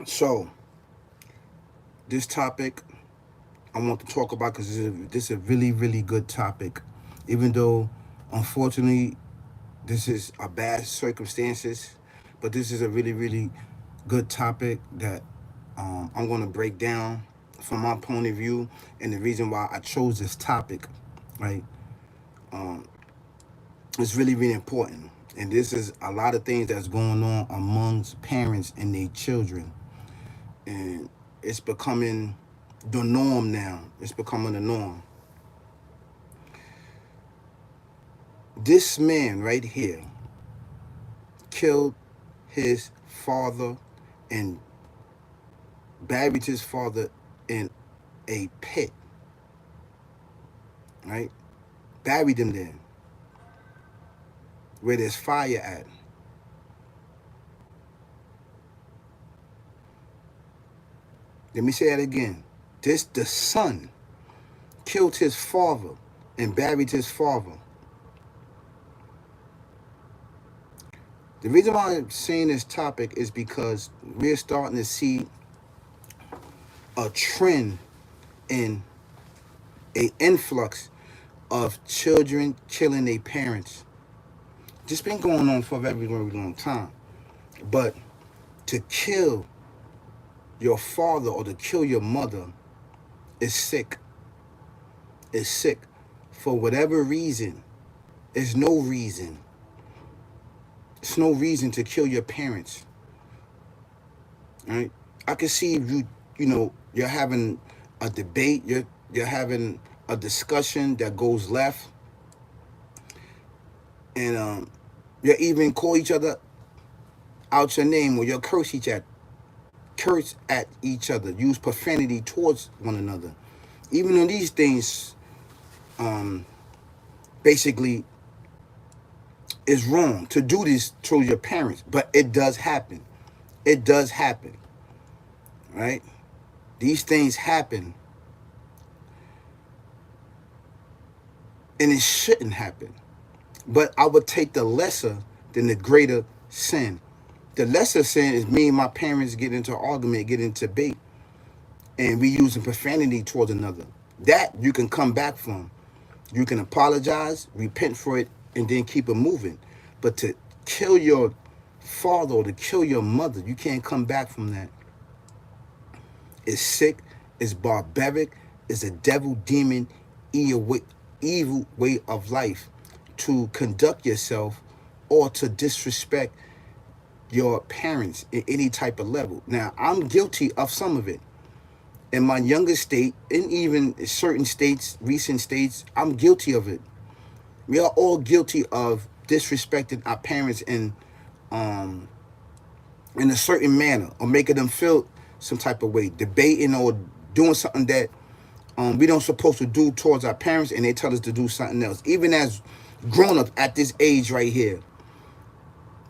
So this topic I want to talk about because this is a really, really good topic. Even though, unfortunately, this is a bad circumstances, but this is a really, really good topic that I'm going to break down from my point of view and the reason why I chose this topic, right? Um, it's really, really important. And this is a lot of things that's going on amongst parents and their children. And it's becoming the norm now. It's becoming the norm. This man right here killed his father and buried his father in a pit, right? Buried him there where there's fire at. Let me say that again. The son killed his father and buried his father. The reason why I'm saying this topic is because we're starting to see a trend in a influx of children killing their parents. Just been going on for a very, very long time. But to kill your father or to kill your mother is sick. It's sick. For whatever reason, there's no reason. It's no reason to kill your parents. Right? I can see if you're having a debate, you're having a discussion that goes left, and you even call each other out your name or you curse at each other, use profanity towards one another. Even though these things basically is wrong to do this to your parents, but it does happen. It does happen, right? These things happen, and it shouldn't happen. But I would take the lesser than the greater sin. The lesser sin is me and my parents get into an argument, get into debate, and we using profanity towards another. That you can come back from. You can apologize, repent for it, and then keep it moving. But to kill your father or to kill your mother, you can't come back from that. It's sick, it's barbaric, it's a devil, demon, evil way of life to conduct yourself or to disrespect your parents in any type of level. Now, I'm guilty of some of it. In my younger state, and even certain states, recent states, I'm guilty of it. We are all guilty of disrespecting our parents um, in a certain manner or making them feel some type of way, debating or doing something that we don't supposed to do towards our parents, and they tell us to do something else. Even as grown up at this age right here,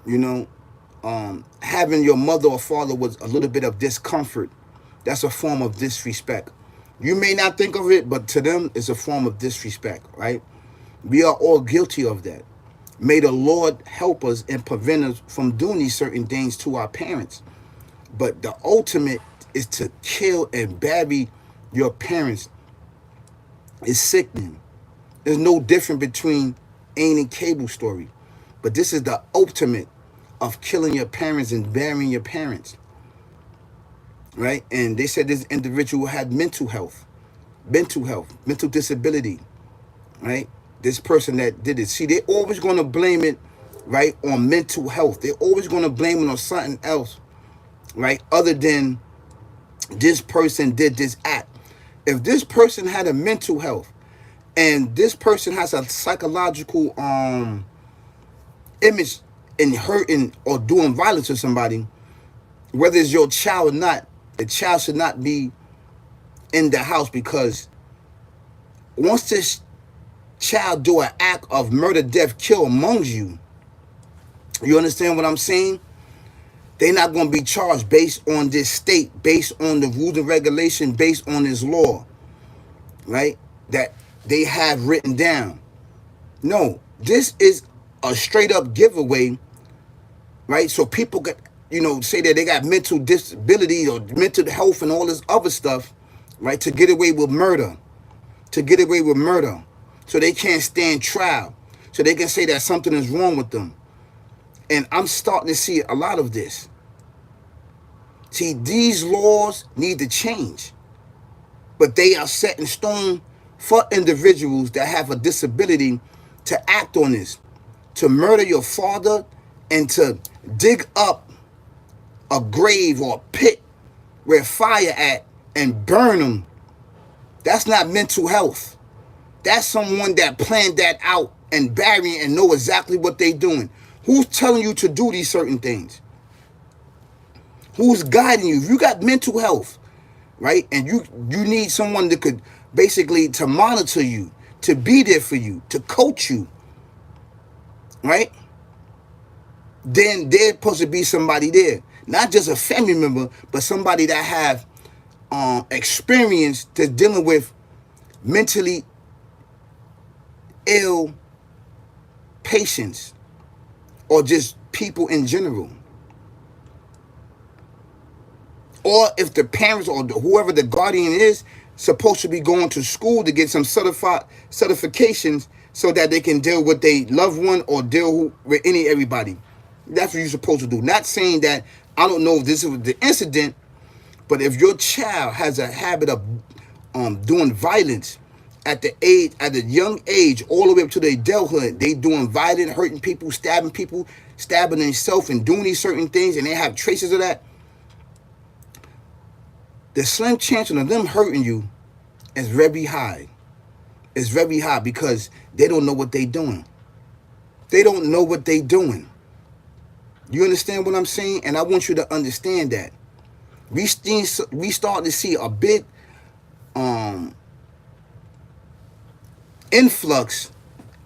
you know, having your mother or father with a little bit of discomfort, that's a form of disrespect. You may not think of it, but to them, it's a form of disrespect, right? We are all guilty of that. May the Lord help us and prevent us from doing these certain things to our parents. But the ultimate is to kill and bury your parents is sickening. There's no difference between Ain and Cable story. But this is the ultimate of killing your parents and burying your parents. Right? And they said this individual had mental disability. Right? This person that did it. See, they're always going to blame it, right, on mental health. They're always going to blame it on something else, right, other than this person did this act. If this person had a mental health and this person has a psychological image in hurting or doing violence to somebody, whether it's your child or not, the child should not be in the house, because once this child do an act of murder, death, kill amongst you, you understand what I'm saying? They're not going to be charged based on this state, based on the rules and regulation, based on this law, right, that they have written down. No, this is a straight up giveaway, right? So people say that they got mental disability or mental health and all this other stuff, right? To get away with murder, to get away with murder, so they can't stand trial, so they can say that something is wrong with them. And I'm starting to see a lot of this. See, these laws need to change, but they are set in stone for individuals that have a disability to act on this, to murder your father and to dig up a grave or a pit where fire at and burn them. That's not mental health. That's someone that planned that out and bury and know exactly what they're doing. Who's telling you to do these certain things? Who's guiding you? If you got mental health, right, and you need someone that could basically to monitor you, to be there for you, to coach you, right? Then there's supposed to be somebody there, not just a family member, but somebody that have experience to dealing with mentally ill patients or just people in general. Or if the parents or whoever the guardian is supposed to be going to school to get some certifications so that they can deal with their loved one or deal with everybody. That's what you're supposed to do. Not saying that, I don't know if this is the incident, but if your child has a habit of doing violence at a young age, all the way up to their adulthood, they doing violent, hurting people, stabbing themselves and doing these certain things, and they have traces of that, the slim chance of them hurting you is very high. It's very high because they don't know what they're doing. They don't know what they're doing. You understand what I'm saying? And I want you to understand that. We start to see a big influx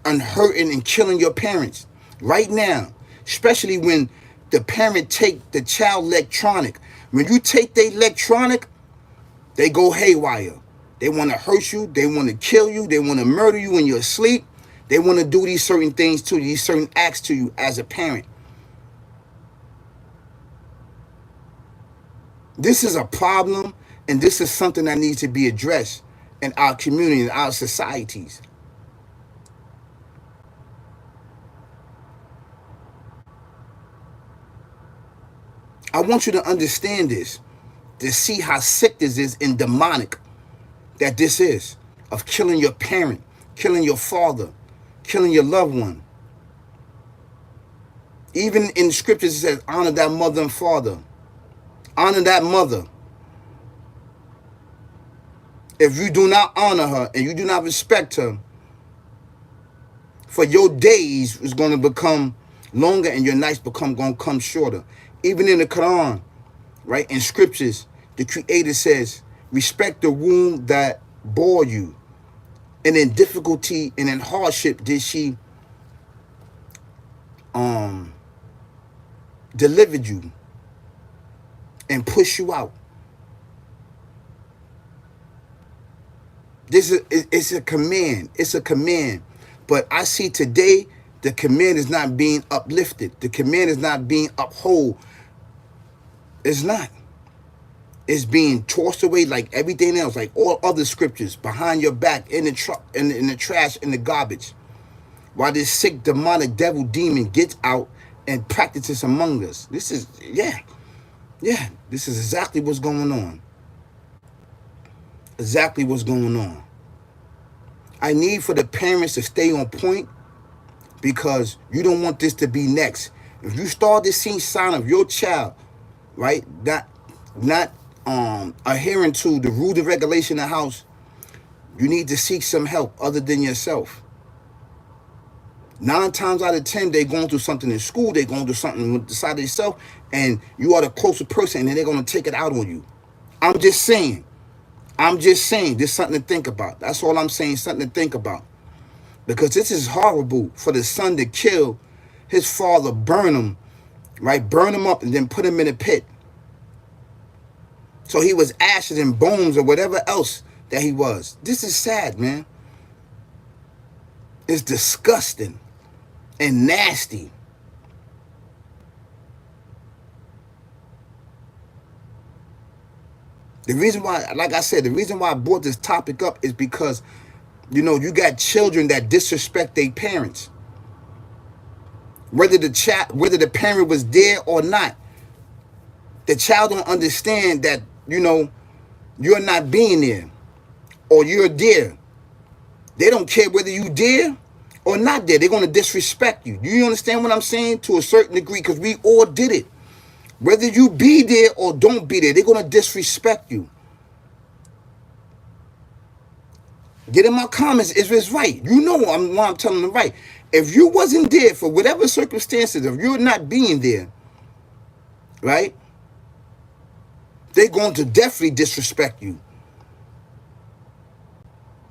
on hurting and killing your parents right now, especially when the parent take the child electronic. When you take the electronic, they go haywire. They want to hurt you. They want to kill you. They want to murder you in your sleep. They want to do these certain things to you, these certain acts to you as a parent. This is a problem, and this is something that needs to be addressed in our community, in our societies. I want you to understand this, to see how sick this is and demonic that this is, of killing your parent, killing your father, killing your loved one. Even in the scriptures it says, honor that mother and father. Honor that mother. If you do not honor her and you do not respect her, for your days is going to become longer and your nights going to come shorter. Even in the Quran, right, in scriptures, the Creator says, respect the womb that bore you. And in difficulty and in hardship did she delivered you and push you out. It's a command. It's a command. But I see today the command is not being uplifted. The command is not being upheld. It's not. It's being tossed away like everything else, like all other scriptures, behind your back, in the truck, in the trash, in the garbage. While this sick, demonic devil demon gets out and practices among us. This is, this is exactly what's going on. Exactly what's going on. I need for the parents to stay on point because you don't want this to be next. If you start to see sign of your child, right, not adhering to the rule and regulation of the house, you need to seek some help other than yourself. 9 times out of 10, they're going through something in school, they're going through something with the side of themselves, and you are the closer person, and they're going to take it out on you. I'm just saying, there's something to think about. That's all I'm saying, something to think about. Because this is horrible for the son to kill his father, burn him, right? Burn him up and then put him in a pit. So he was ashes and bones or whatever else that he was. This is sad, man. It's disgusting and nasty. The reason why, like I said, the reason why I brought this topic up is because, you know, you got children that disrespect their parents. Whether the parent was there or not, the child don't understand that, you know, you're not being there or you're there. They don't care whether you there or not there. They're going to disrespect you. Do you understand what I'm saying? To a certain degree, because we all did it. Whether you be there or don't be there, they're going to disrespect you. Get in my comments if it's right. You know why I'm telling them right. If you wasn't there for whatever circumstances, if you're not being there, right, they're going to definitely disrespect you.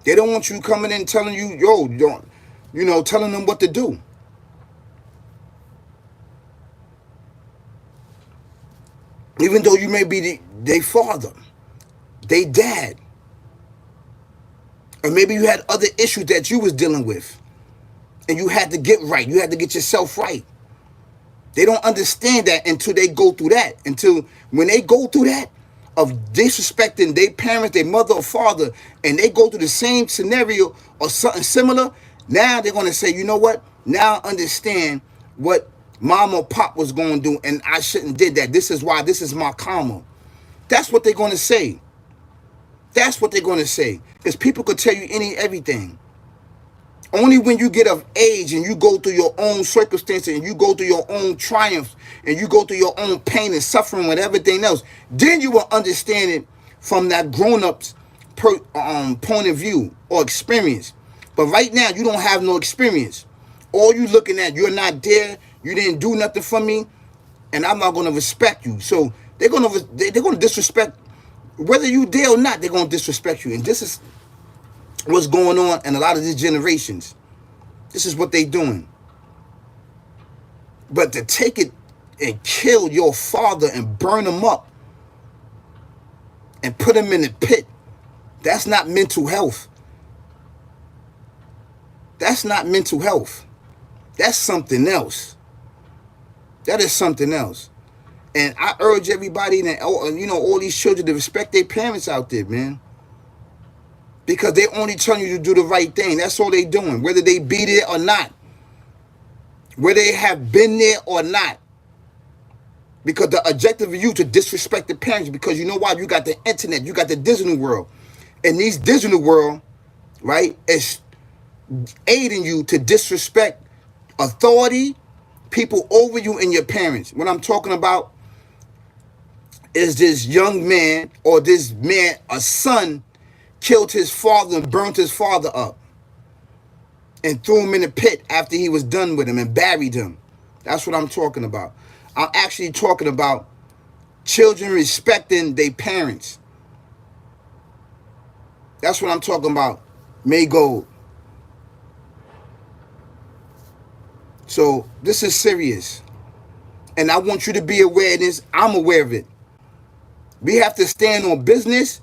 They don't want you coming in telling you, yo, don't, you know, telling them what to do. Even though you may be their father, they dad. Or maybe you had other issues that you was dealing with. And you had to get right. You had to get yourself right. They don't understand that until they go through that. Until when they go through that of disrespecting their parents, their mother or father, and they go through the same scenario or something similar, now they're going to say, you know what? Now I understand what mom or pop was going to do, and I shouldn't did that. This is why. This is my karma. That's what they're going to say. That's what they're going to say. Because people could tell you everything. Only when you get of age and you go through your own circumstances and you go through your own triumphs and you go through your own pain and suffering with everything else, then you will understand it from that grown-up's point of view or experience. But right now, you don't have no experience. All you looking at, you're not there, you didn't do nothing for me, and I'm not going to respect you. So they're going to disrespect, whether you there or not, they're going to disrespect you. And this is what's going on in a lot of these generations. This is what they doing. But to take it and kill your father and burn him up and put him in the pit, that's not mental health. That's not mental health. That's something else. That is something else. And I urge everybody, you know, all these children to respect their parents out there, man. Because they only telling you to do the right thing. That's all they doing. Whether they be there or not. Whether they have been there or not. Because the objective of you to disrespect the parents. Because you know why? You got the internet. You got the Disney World. And these Disney World, right, is aiding you to disrespect authority, people over you, and your parents. What I'm talking about is this young man, or this man, a son, killed his father and burnt his father up and threw him in the pit after he was done with him and buried him. That's what I'm talking about. I'm actually talking about children respecting their parents. That's what I'm talking about. May Gold. So this is serious. And I want you to be aware of this. I'm aware of it. We have to stand on business,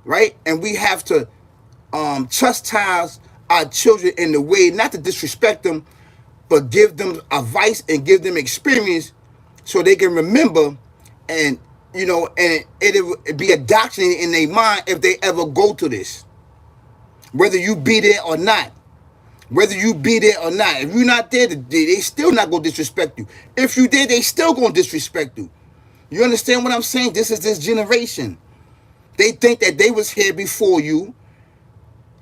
right? And we have to chastise our children in the way, not to disrespect them, but give them advice and give them experience so they can remember, and, you know, and it'll be indoctrinated in their mind if they ever go to this. Whether you be there or not. Whether you be there or not. If you're not there, they still not going to disrespect you. If you did, they still going to disrespect you. You understand what I'm saying? This is this generation. They think that they was here before you,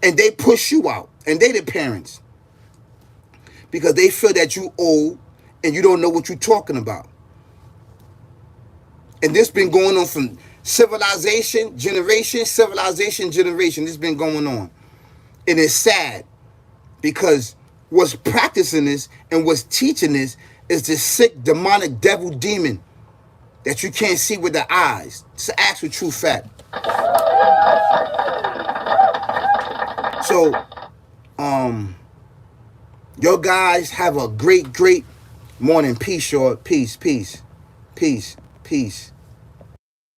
and they push you out, and they the parents. Because they feel that you old, and you don't know what you're talking about. And this been going on from civilization, generation. This been going on. And it's sad. Because what's practicing this and what's teaching this is this sick, demonic devil demon that you can't see with the eyes. It's an actual true fact. So, your guys have a great, great morning. Peace, y'all. Peace, peace, peace, peace.